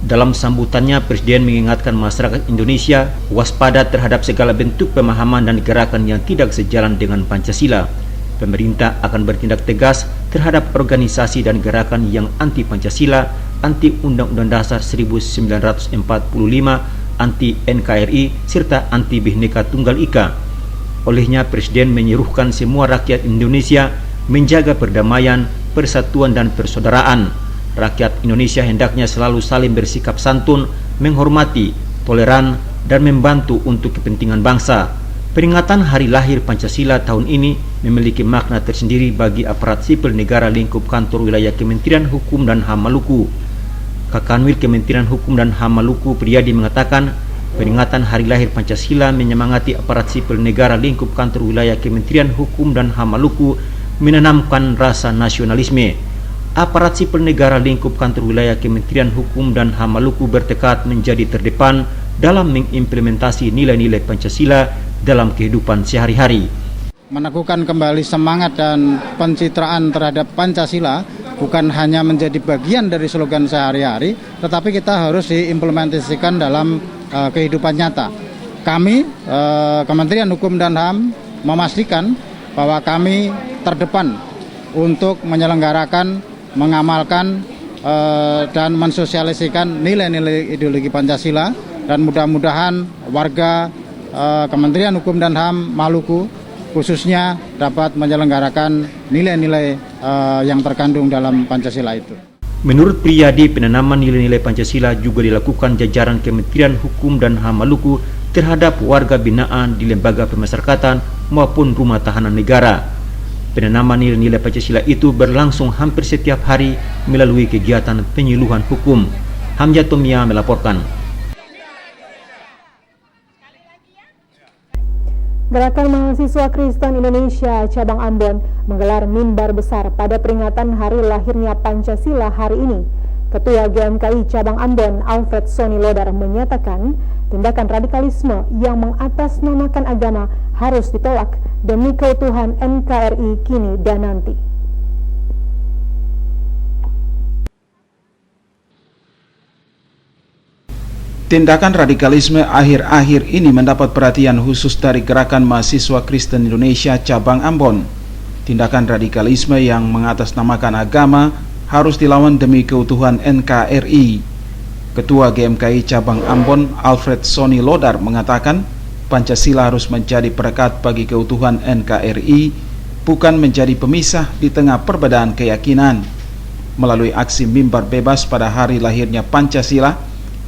Dalam sambutannya, Presiden mengingatkan masyarakat Indonesia waspada terhadap segala bentuk pemahaman dan gerakan yang tidak sejalan dengan Pancasila. Pemerintah akan bertindak tegas terhadap organisasi dan gerakan yang anti Pancasila, anti Undang-Undang Dasar 1945, anti NKRI, serta anti Bhinneka Tunggal Ika. Olehnya, Presiden menyerukan semua rakyat Indonesia menjaga perdamaian, persatuan, dan persaudaraan. Rakyat Indonesia hendaknya selalu saling bersikap santun, menghormati, toleran, dan membantu untuk kepentingan bangsa. Peringatan Hari Lahir Pancasila tahun ini memiliki makna tersendiri bagi aparat sipil negara lingkup kantor wilayah Kementerian Hukum dan HAM Maluku. Kakanwil Kementerian Hukum dan HAM Maluku Priyadi mengatakan, peringatan Hari Lahir Pancasila menyemangati aparat sipil negara lingkup kantor wilayah Kementerian Hukum dan HAM Maluku menanamkan rasa nasionalisme. Aparat sipil negara lingkup kantor wilayah Kementerian Hukum dan HAM Maluku bertekad menjadi terdepan dalam mengimplementasi nilai-nilai Pancasila dalam kehidupan sehari-hari. Meneguhkan kembali semangat dan pencitraan terhadap Pancasila bukan hanya menjadi bagian dari slogan sehari-hari, tetapi kita harus diimplementasikan dalam kehidupan nyata. Kami, Kementerian Hukum dan HAM, memastikan bahwa kami terdepan untuk menyelenggarakan, mengamalkan, dan mensosialisasikan nilai-nilai ideologi Pancasila, dan mudah-mudahan warga Kementerian Hukum dan HAM Maluku khususnya dapat menyelenggarakan nilai-nilai yang terkandung dalam Pancasila itu. Menurut Priyadi, penanaman nilai-nilai Pancasila juga dilakukan jajaran Kementerian Hukum dan HAM Maluku terhadap warga binaan di lembaga pemasyarakatan maupun rumah tahanan negara. Penanaman nilai-nilai Pancasila itu berlangsung hampir setiap hari melalui kegiatan penyuluhan hukum. Hamzah Tomia melaporkan. Gerakan Mahasiswa Kristen Indonesia Cabang Ambon menggelar mimbar besar pada peringatan hari lahirnya Pancasila hari ini. Ketua GMKI Cabang Ambon, Alfred Soni Lodar, menyatakan tindakan radikalisme yang mengatasnamakan agama harus ditolak demi keutuhan NKRI kini dan nanti. Tindakan radikalisme akhir-akhir ini mendapat perhatian khusus dari Gerakan Mahasiswa Kristen Indonesia Cabang Ambon. Tindakan radikalisme yang mengatasnamakan agama harus dilawan demi keutuhan NKRI. Ketua GMKI Cabang Ambon, Alfred Soni Lodar, mengatakan Pancasila harus menjadi perekat bagi keutuhan NKRI, bukan menjadi pemisah di tengah perbedaan keyakinan. Melalui aksi mimbar bebas pada hari lahirnya Pancasila,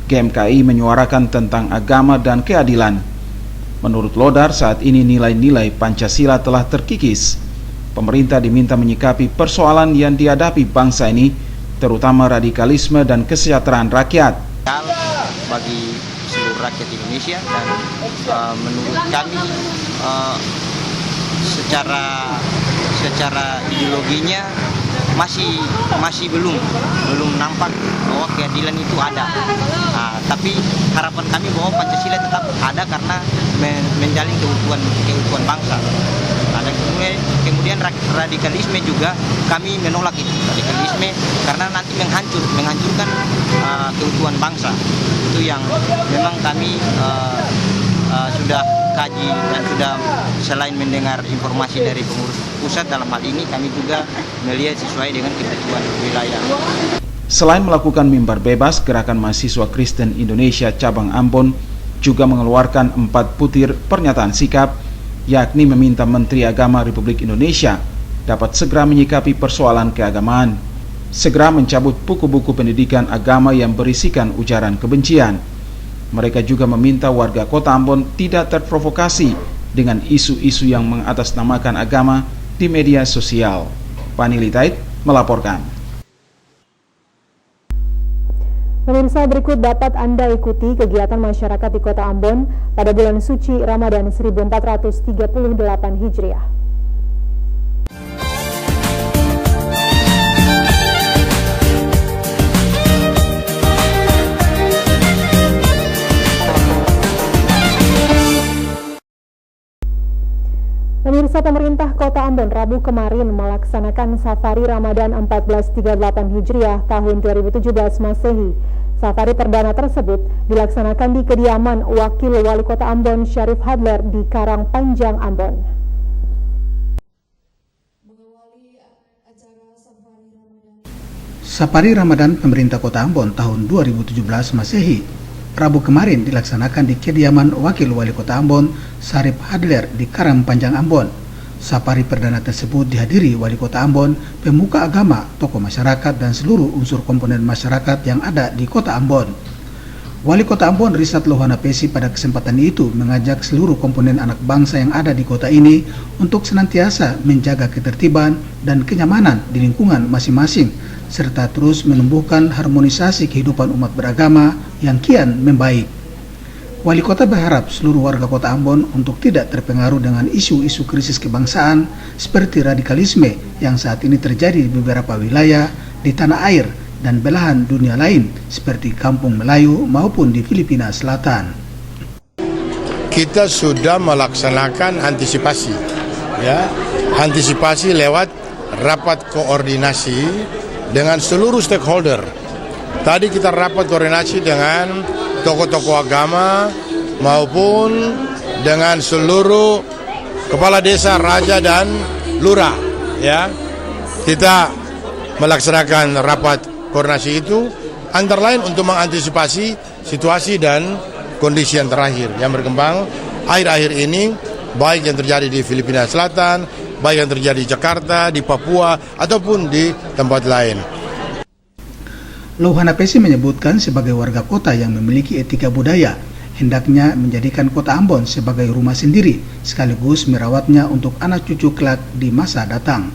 GMKI menyuarakan tentang agama dan keadilan. Menurut Lodar, saat ini nilai-nilai Pancasila telah terkikis. Pemerintah diminta menyikapi persoalan yang dihadapi bangsa ini, terutama radikalisme dan kesejahteraan rakyat. Bagi seluruh rakyat Indonesia, dan menurut kami secara ideologinya masih belum nampak bahwa keadilan itu ada. Tapi harapan kami bahwa Pancasila tetap ada karena menjalin keutuhan bangsa. Dan kemudian radikalisme juga kami menolak itu, radikalisme karena nanti menghancurkan keutuhan bangsa. Itu yang memang kami sudah kaji dan sudah, selain mendengar informasi dari pengurus pusat, dalam hal ini kami juga melihat sesuai dengan kebutuhan wilayah. Selain melakukan mimbar bebas, Gerakan Mahasiswa Kristen Indonesia Cabang Ambon juga mengeluarkan 4 butir pernyataan sikap, yakni meminta Menteri Agama Republik Indonesia dapat segera menyikapi persoalan keagamaan, segera mencabut buku-buku pendidikan agama yang berisikan ujaran kebencian. Mereka juga meminta warga Kota Ambon tidak terprovokasi dengan isu-isu yang mengatasnamakan agama di media sosial. Panili Tait melaporkan. Pemirsa, berikut dapat Anda ikuti kegiatan masyarakat di Kota Ambon pada bulan suci Ramadan 1438 Hijriah. Pemirsa, pemerintah Kota Ambon Rabu kemarin melaksanakan Safari Ramadan 1438 Hijriah tahun 2017 Masehi. Safari perdana tersebut dilaksanakan di kediaman Wakil Wali Kota Ambon Syarif Hadler di Karang Panjang, Ambon. Safari Ramadan pemerintah Kota Ambon tahun 2017 Masehi Rabu kemarin dilaksanakan di kediaman Wakil Wali Kota Ambon Syarif Hadler di Karang Panjang, Ambon. Safari perdana tersebut dihadiri Wali Kota Ambon, pemuka agama, tokoh masyarakat, dan seluruh unsur komponen masyarakat yang ada di Kota Ambon. Wali Kota Ambon Risat Lohana Pesi pada kesempatan itu mengajak seluruh komponen anak bangsa yang ada di kota ini untuk senantiasa menjaga ketertiban dan kenyamanan di lingkungan masing-masing, serta terus menumbuhkan harmonisasi kehidupan umat beragama yang kian membaik. Wali Kota berharap seluruh warga Kota Ambon untuk tidak terpengaruh dengan isu-isu krisis kebangsaan seperti radikalisme yang saat ini terjadi di beberapa wilayah di tanah air dan belahan dunia lain seperti Kampung Melayu maupun di Filipina Selatan. Kita sudah melaksanakan antisipasi, ya, antisipasi lewat rapat koordinasi dengan seluruh stakeholder. Tadi kita rapat koordinasi dengan tokoh-tokoh agama maupun dengan seluruh kepala desa, raja dan lurah, ya. Kita melaksanakan rapat koordinasi itu antara lain untuk mengantisipasi situasi dan kondisi yang terakhir yang berkembang akhir-akhir ini, baik yang terjadi di Filipina Selatan, baik yang terjadi di Jakarta, di Papua, ataupun di tempat lain. Louhana Pesi menyebutkan sebagai warga kota yang memiliki etika budaya, hendaknya menjadikan kota Ambon sebagai rumah sendiri, sekaligus merawatnya untuk anak cucu kelak di masa datang.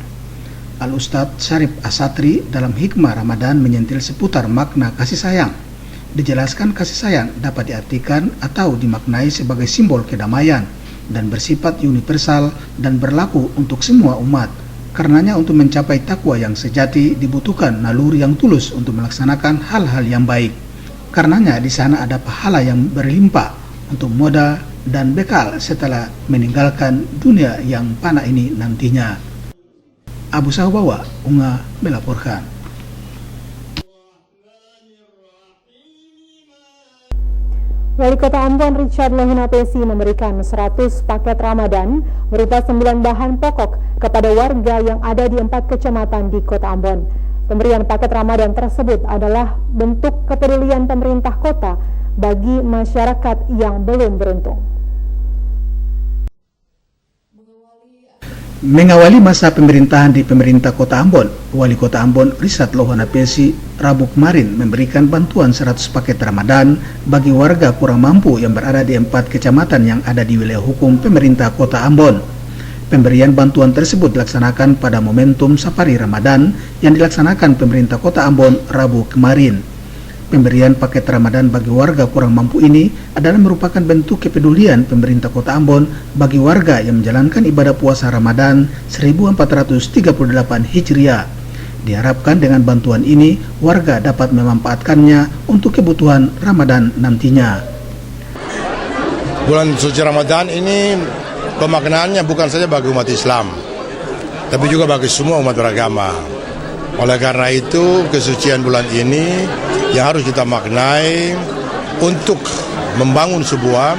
Al-Ustadz Syarif Asatri dalam hikmah Ramadan menyentil seputar makna kasih sayang. Dijelaskan kasih sayang dapat diartikan atau dimaknai sebagai simbol kedamaian dan bersifat universal dan berlaku untuk semua umat. Karenanya untuk mencapai takwa yang sejati dibutuhkan naluri yang tulus untuk melaksanakan hal-hal yang baik. Karenanya di sana ada pahala yang berlimpah untuk modal dan bekal setelah meninggalkan dunia yang fana ini nantinya. Abu Sahabawa, Unga melaporkan. Wali Kota Ambon Richard Louhana Pesi memberikan 100 paket Ramadan berupa 9 bahan pokok kepada warga yang ada di 4 kecamatan di Kota Ambon. Pemberian paket Ramadan tersebut adalah bentuk kepedulian pemerintah kota bagi masyarakat yang belum beruntung. Mengawali masa pemerintahan di pemerintah Kota Ambon, Wali Kota Ambon Richard Louhana Pesi Rabu kemarin memberikan bantuan 100 paket Ramadan bagi warga kurang mampu yang berada di 4 kecamatan yang ada di wilayah hukum pemerintah Kota Ambon. Pemberian bantuan tersebut dilaksanakan pada momentum Safari Ramadan yang dilaksanakan pemerintah Kota Ambon Rabu kemarin. Pemberian paket Ramadan bagi warga kurang mampu ini adalah merupakan bentuk kepedulian pemerintah Kota Ambon bagi warga yang menjalankan ibadah puasa Ramadan 1438 Hijriah. Diharapkan dengan bantuan ini, warga dapat memanfaatkannya untuk kebutuhan Ramadan nantinya. Bulan suci Ramadan ini pemaknaannya bukan saja bagi umat Islam, tapi juga bagi semua umat beragama. Oleh karena itu, kesucian bulan ini yang harus kita maknai untuk membangun sebuah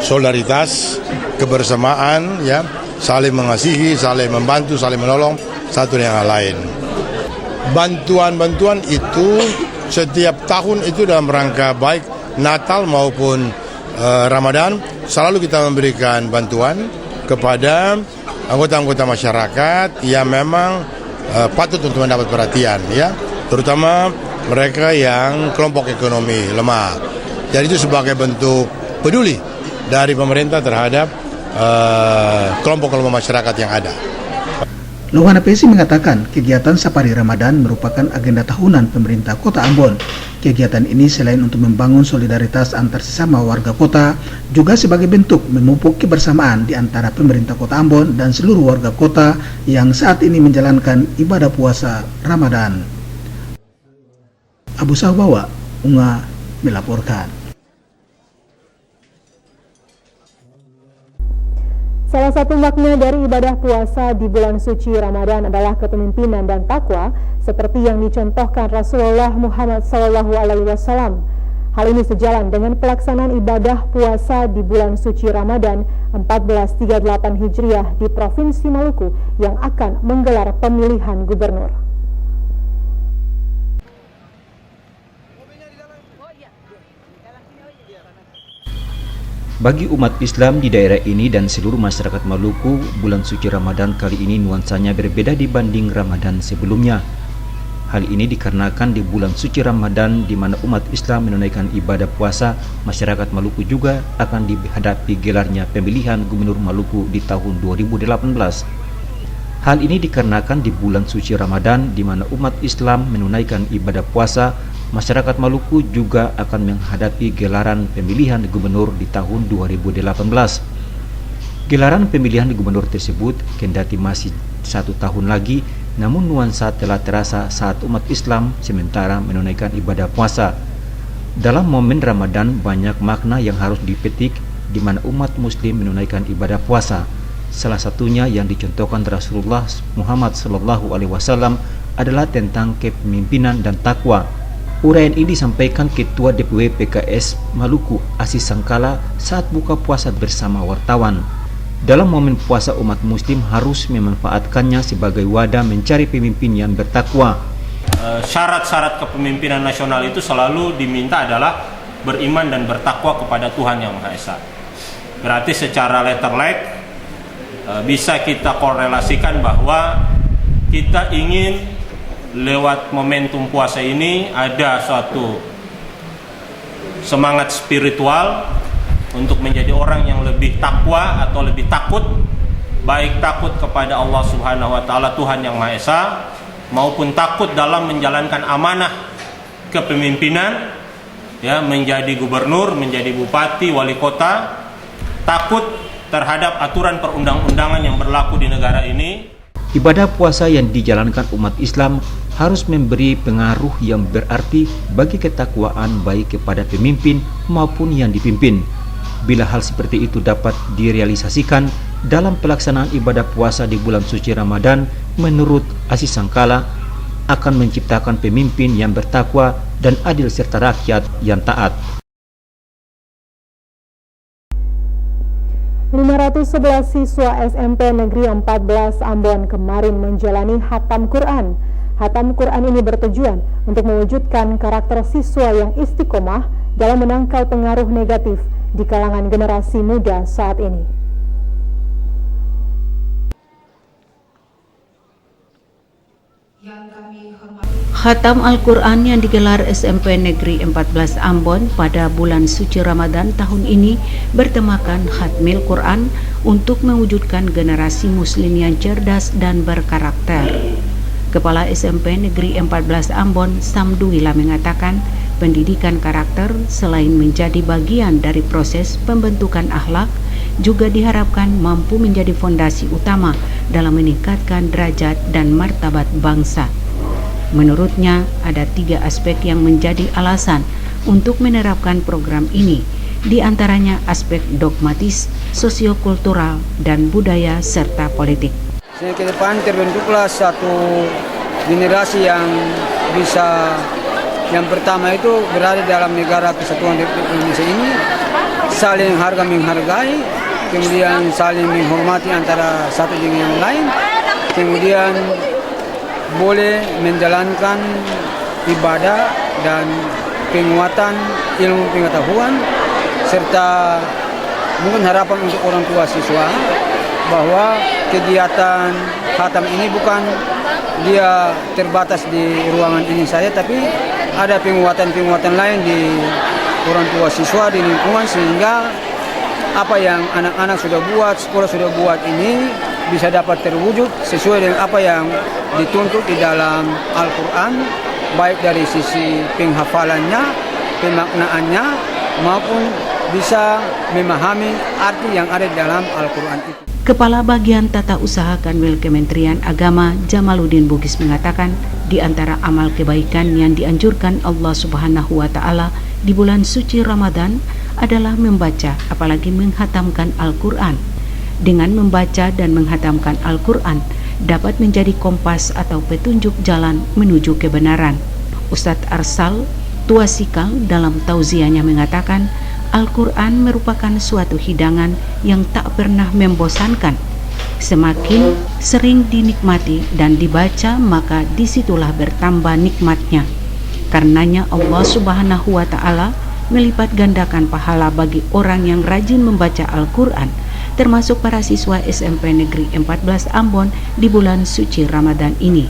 solidaritas, kebersamaan, ya, saling mengasihi, saling membantu, saling menolong satu dengan yang lain. Bantuan-bantuan itu setiap tahun itu dalam rangka baik Natal maupun Ramadan selalu kita memberikan bantuan kepada anggota-anggota masyarakat yang memang patut untuk mendapat perhatian, ya, terutama mereka yang kelompok ekonomi lemah. Jadi itu sebagai bentuk peduli dari pemerintah terhadap kelompok-kelompok masyarakat yang ada. Louhana Pesi mengatakan kegiatan Safari Ramadan merupakan agenda tahunan pemerintah Kota Ambon. Kegiatan ini selain untuk membangun solidaritas antar sesama warga kota, juga sebagai bentuk memupuk kebersamaan di antara pemerintah Kota Ambon dan seluruh warga kota yang saat ini menjalankan ibadah puasa Ramadan. Abu Sahabawa, Unga melaporkan. Salah satu makna dari ibadah puasa di bulan suci Ramadan adalah kepemimpinan dan takwa, seperti yang dicontohkan Rasulullah Muhammad SAW. Hal ini sejalan dengan pelaksanaan ibadah puasa di bulan suci Ramadan 1438 Hijriah di Provinsi Maluku yang akan menggelar pemilihan gubernur. Bagi umat Islam di daerah ini dan seluruh masyarakat Maluku, bulan suci Ramadan kali ini nuansanya berbeda dibanding Ramadan sebelumnya. Hal ini dikarenakan di bulan suci Ramadan di mana umat Islam menunaikan ibadah puasa, masyarakat Maluku juga akan dihadapi gelarnya pemilihan Gubernur Maluku di tahun 2018. Hal ini dikarenakan di bulan suci Ramadan di mana umat Islam menunaikan ibadah puasa, masyarakat Maluku juga akan menghadapi gelaran pemilihan gubernur di tahun 2018. Gelaran pemilihan gubernur tersebut kendati masih 1 tahun lagi namun nuansa telah terasa saat umat Islam sementara menunaikan ibadah puasa. Dalam momen Ramadan banyak makna yang harus dipetik di mana umat muslim menunaikan ibadah puasa. Salah satunya yang dicontohkan Rasulullah Muhammad SAW adalah tentang kepemimpinan dan takwa. Uraian ini disampaikan Ketua DPW PKS Maluku Asis Sangkala saat buka puasa bersama wartawan. Dalam momen puasa umat muslim harus memanfaatkannya sebagai wadah mencari pemimpin yang bertakwa. Syarat-syarat kepemimpinan nasional itu selalu diminta adalah beriman dan bertakwa kepada Tuhan Yang Maha Esa. Berarti secara letter like bisa kita korelasikan bahwa kita ingin lewat momentum puasa ini ada suatu semangat spiritual untuk menjadi orang yang lebih takwa atau lebih takut, baik takut kepada Allah Subhanahu wa taala Tuhan Yang Maha Esa maupun takut dalam menjalankan amanah kepemimpinan, ya, menjadi gubernur, menjadi bupati, wali kota, takut terhadap aturan perundang-undangan yang berlaku di negara ini. Ibadah puasa yang dijalankan umat Islam harus memberi pengaruh yang berarti bagi ketakwaan baik kepada pemimpin maupun yang dipimpin. Bila hal seperti itu dapat direalisasikan dalam pelaksanaan ibadah puasa di bulan suci Ramadan, menurut Asis Sangkala akan menciptakan pemimpin yang bertakwa dan adil serta rakyat yang taat. 511 siswa SMP Negeri 14 Ambon kemarin menjalani Khatam Quran. Khatam Quran ini bertujuan untuk mewujudkan karakter siswa yang istiqomah dalam menangkal pengaruh negatif di kalangan generasi muda saat ini. Khatam Al-Quran yang digelar SMP Negeri 14 Ambon pada bulan suci Ramadan tahun ini bertemakan Khatmil Quran untuk mewujudkan generasi muslim yang cerdas dan berkarakter. Kepala SMP Negeri 14 Ambon, Samduila, mengatakan pendidikan karakter selain menjadi bagian dari proses pembentukan akhlak, juga diharapkan mampu menjadi fondasi utama dalam meningkatkan derajat dan martabat bangsa. Menurutnya, ada 3 aspek yang menjadi alasan untuk menerapkan program ini, di antaranya aspek dogmatis, sosiokultural, dan budaya serta politik. Ke depan terbentuklah satu generasi yang bisa, yang pertama itu berada dalam negara kesatuan Republik Indonesia ini, saling harga menghargai, kemudian saling menghormati antara satu dengan yang lain, kemudian boleh menjalankan ibadah dan penguatan ilmu pengetahuan, serta mungkin harapan untuk orang tua siswa bahwa kegiatan khatam ini bukan dia terbatas di ruangan ini saja, tapi ada penguatan-penguatan lain di orang tua siswa, di lingkungan, sehingga apa yang anak-anak sudah buat, sekolah sudah buat ini bisa dapat terwujud sesuai dengan apa yang dituntut di dalam Al-Quran, baik dari sisi penghafalannya, pemaknaannya, maupun bisa memahami arti yang ada di dalam Al-Quran itu. Kepala Bagian Tata Usaha Kanwil Kementerian Agama Jamaluddin Bugis mengatakan, di antara amal kebaikan yang dianjurkan Allah Subhanahu wa taala di bulan suci Ramadan adalah membaca, apalagi menghatamkan Al-Quran. Dengan membaca dan menghatamkan Al-Quran dapat menjadi kompas atau petunjuk jalan menuju kebenaran. Ustadz Arsal Tuasikal dalam tauziahnya mengatakan, Al-Quran merupakan suatu hidangan yang tak pernah membosankan. Semakin sering dinikmati dan dibaca, maka disitulah bertambah nikmatnya. Karenanya Allah Subhanahu wa ta'ala melipat gandakan pahala bagi orang yang rajin membaca Al-Quran, termasuk para siswa SMP Negeri 14 Ambon di bulan suci Ramadan ini.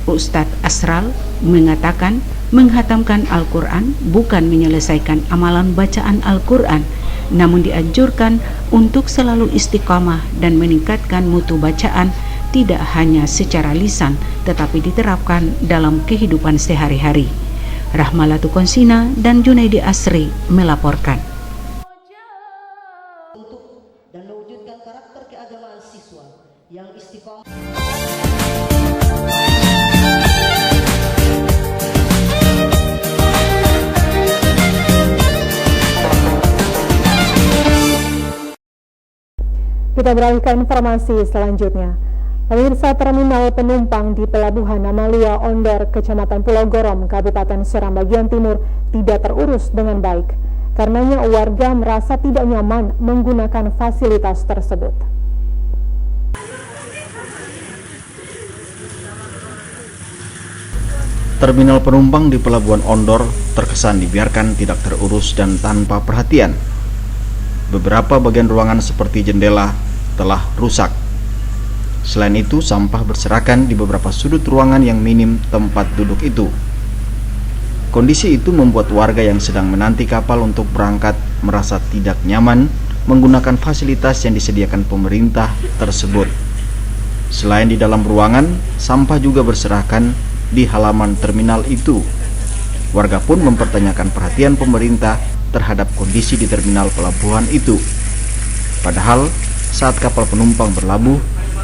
Ustadz Asral mengatakan, menghatamkan Al-Quran bukan menyelesaikan amalan bacaan Al-Quran, namun dianjurkan untuk selalu istiqamah dan meningkatkan mutu bacaan, tidak hanya secara lisan tetapi diterapkan dalam kehidupan sehari-hari. Rahmalatu Konsina dan Junaidi Asri melaporkan. Dan mewujudkan karakter keagamaan siswa yang istiqomah. Kita beralih ke informasi selanjutnya. Pemirsa, terminal penumpang di Pelabuhan Amalia Ondor, Kecamatan Pulau Gorom, Kabupaten Seram bagian timur tidak terurus dengan baik. Karenanya warga merasa tidak nyaman menggunakan fasilitas tersebut. Terminal penumpang di Pelabuhan Ondor terkesan dibiarkan tidak terurus dan tanpa perhatian. Beberapa bagian ruangan seperti jendela telah rusak. Selain itu, sampah berserakan di beberapa sudut ruangan yang minim tempat duduk itu. Kondisi itu membuat warga yang sedang menanti kapal untuk berangkat merasa tidak nyaman menggunakan fasilitas yang disediakan pemerintah tersebut. Selain di dalam ruangan, sampah juga berserakan di halaman terminal itu. Warga pun mempertanyakan perhatian pemerintah terhadap kondisi di terminal pelabuhan itu. Padahal saat kapal penumpang berlabuh,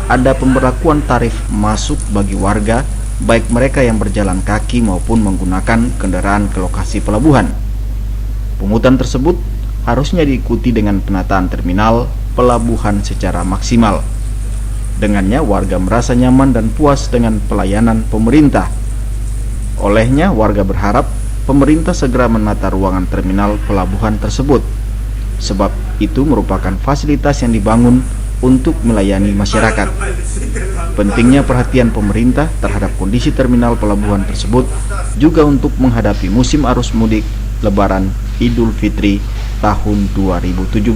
ada pemberlakuan tarif masuk bagi warga, baik mereka yang berjalan kaki maupun menggunakan kendaraan ke lokasi pelabuhan. Pungutan tersebut harusnya diikuti dengan penataan terminal pelabuhan secara maksimal. Dengannya warga merasa nyaman dan puas dengan pelayanan pemerintah. Olehnya warga berharap pemerintah segera menata ruangan terminal pelabuhan tersebut, sebab itu merupakan fasilitas yang dibangun untuk melayani masyarakat. Pentingnya perhatian pemerintah terhadap kondisi terminal pelabuhan tersebut juga untuk menghadapi musim arus mudik Lebaran Idul Fitri tahun 2017.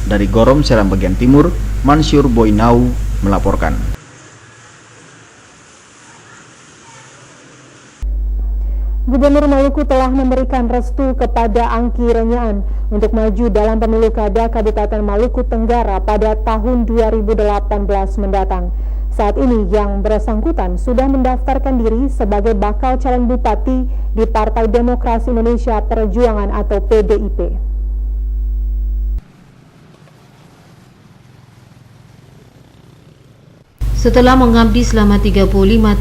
Dari Gorom, Seram bagian timur, Mansyur Boynau melaporkan. Gubernur Maluku telah memberikan restu kepada Angki Renyaan untuk maju dalam pemilu kada Kabupaten Maluku Tenggara pada tahun 2018 mendatang. Saat ini yang bersangkutan sudah mendaftarkan diri sebagai bakal calon bupati di Partai Demokrasi Indonesia Perjuangan atau PDIP. Setelah mengabdi selama 35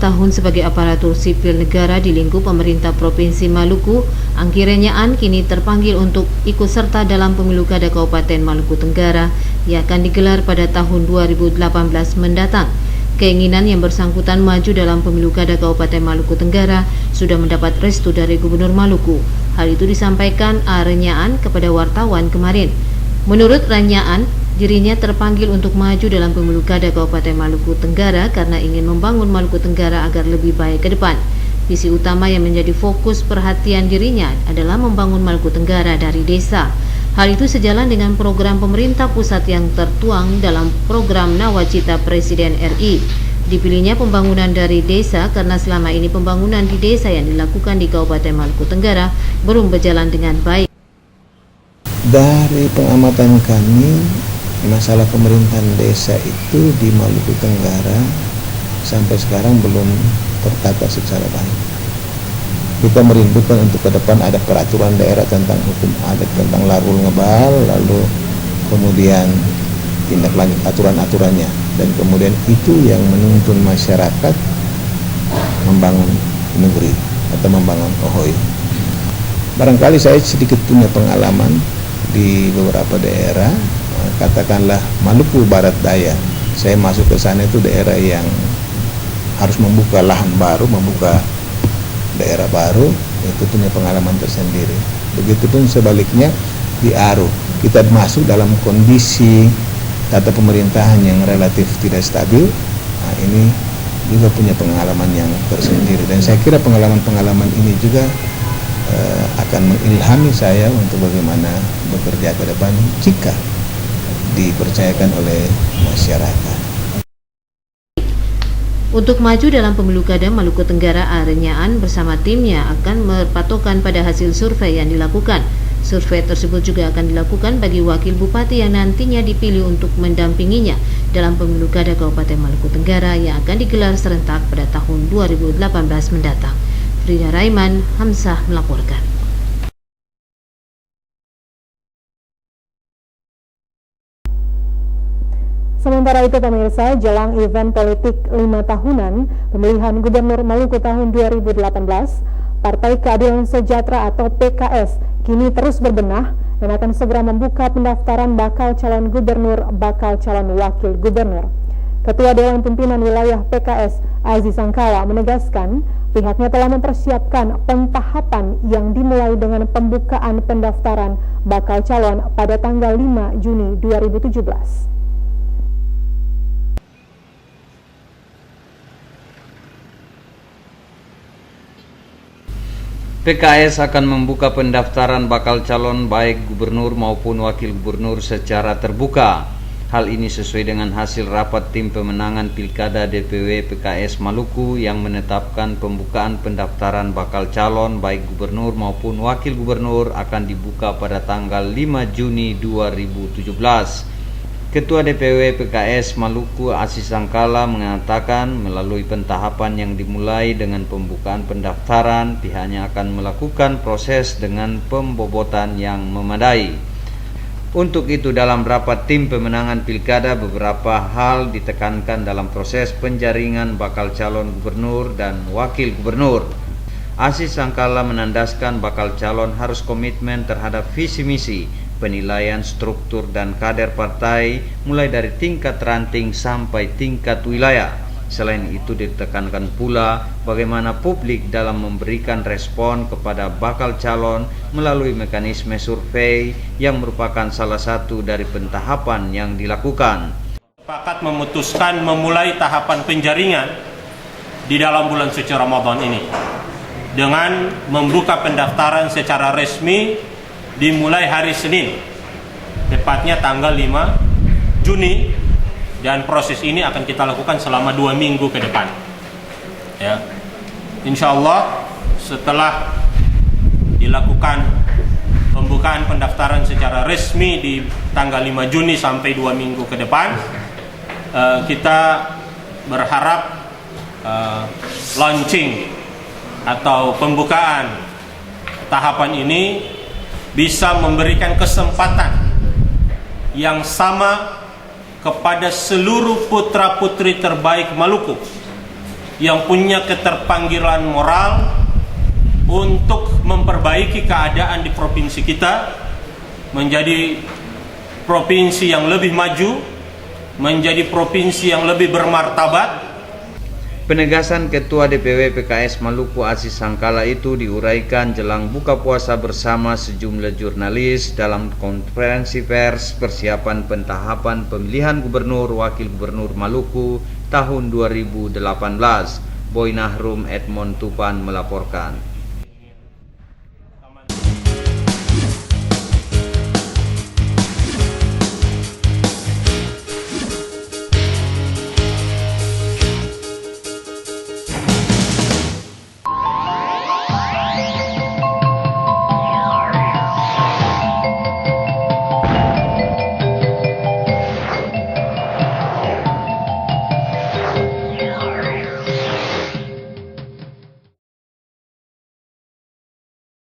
tahun sebagai aparatur sipil negara di lingkup pemerintah Provinsi Maluku, Angki Renyaan kini terpanggil untuk ikut serta dalam pemilu kada Kabupaten Maluku Tenggara yang akan digelar pada tahun 2018 mendatang. Keinginan yang bersangkutan maju dalam pemilu kada Kabupaten Maluku Tenggara sudah mendapat restu dari Gubernur Maluku. Hal itu disampaikan Renyaan kepada wartawan kemarin. Menurut Renyaan, dirinya terpanggil untuk maju dalam pemilu kada Kabupaten Maluku Tenggara karena ingin membangun Maluku Tenggara agar lebih baik ke depan. Visi utama yang menjadi fokus perhatian dirinya adalah membangun Maluku Tenggara dari desa. Hal itu sejalan dengan program pemerintah pusat yang tertuang dalam program Nawacita Presiden RI. Dipilihnya pembangunan dari desa karena selama ini pembangunan di desa yang dilakukan di Kabupaten Maluku Tenggara belum berjalan dengan baik. Dari pengamatan kami, masalah pemerintahan desa itu di Maluku Tenggara sampai sekarang belum tertata secara baik. Kita merindukan untuk ke depan ada peraturan daerah tentang hukum adat, tentang larul ngebal, lalu kemudian tindak lanjut aturan-aturannya, dan kemudian itu yang menuntun masyarakat membangun negeri atau membangun Ohoi. Barangkali saya sedikit punya pengalaman di beberapa daerah, katakanlah Maluku Barat Daya. Saya masuk ke sana itu daerah yang harus membuka lahan baru, membuka daerah baru, itu punya pengalaman tersendiri. Begitupun sebaliknya di Aru, kita masuk dalam kondisi tata pemerintahan yang relatif tidak stabil. Nah, ini juga punya pengalaman yang tersendiri, dan saya kira pengalaman-pengalaman ini juga akan mengilhami saya untuk bagaimana bekerja ke depan jika dipercayakan oleh masyarakat. Untuk maju dalam pemilu kada Maluku Tenggara, Renyaan bersama timnya akan berpatokan pada hasil survei yang dilakukan. Survei tersebut juga akan dilakukan bagi wakil bupati yang nantinya dipilih untuk mendampinginya dalam pemilu kada Kabupaten Maluku Tenggara yang akan digelar serentak pada tahun 2018 mendatang. Frida Raiman, Hamzah melaporkan. Sementara itu pemirsa, jelang event politik 5 tahunan pemilihan Gubernur Maluku tahun 2018, Partai Keadilan Sejahtera atau PKS kini terus berbenah dan akan segera membuka pendaftaran bakal calon gubernur, bakal calon wakil gubernur. Ketua Dewan Pimpinan Wilayah PKS Aziz Sangkala menegaskan pihaknya telah mempersiapkan pentahapan yang dimulai dengan pembukaan pendaftaran bakal calon pada tanggal 5 Juni 2017. PKS akan membuka pendaftaran bakal calon baik gubernur maupun wakil gubernur secara terbuka. Hal ini sesuai dengan hasil rapat tim pemenangan Pilkada DPW PKS Maluku yang menetapkan pembukaan pendaftaran bakal calon baik gubernur maupun wakil gubernur akan dibuka pada tanggal 5 Juni 2017. Ketua DPW PKS Maluku Aziz Sangkala mengatakan melalui pentahapan yang dimulai dengan pembukaan pendaftaran, pihaknya akan melakukan proses dengan pembobotan yang memadai. Untuk itu dalam rapat tim pemenangan pilkada beberapa hal ditekankan dalam proses penjaringan bakal calon gubernur dan wakil gubernur. Aziz Sangkala menandaskan bakal calon harus komitmen terhadap visi misi, penilaian struktur dan kader partai mulai dari tingkat ranting sampai tingkat wilayah. Selain itu ditekankan pula bagaimana publik dalam memberikan respon kepada bakal calon melalui mekanisme survei yang merupakan salah satu dari pentahapan yang dilakukan. Sepakat memutuskan memulai tahapan penjaringan di dalam bulan suci Ramadan ini dengan membuka pendaftaran secara resmi dimulai hari Senin, tepatnya tanggal 5 Juni, dan proses ini akan kita lakukan selama 2 minggu ke depan. Ya, insya Allah setelah dilakukan pembukaan pendaftaran secara resmi di tanggal 5 Juni sampai 2 minggu ke depan, kita berharap launching atau pembukaan tahapan ini bisa memberikan kesempatan yang sama kepada seluruh putra-putri terbaik Maluku yang punya keterpanggilan moral untuk memperbaiki keadaan di provinsi kita menjadi provinsi yang lebih maju, menjadi provinsi yang lebih bermartabat. Penegasan Ketua DPW PKS Maluku Aziz Sangkala itu diuraikan jelang buka puasa bersama sejumlah jurnalis dalam konferensi pers persiapan pentahapan pemilihan gubernur wakil gubernur Maluku tahun 2018. Boy Nahrum Edmond Tupan melaporkan.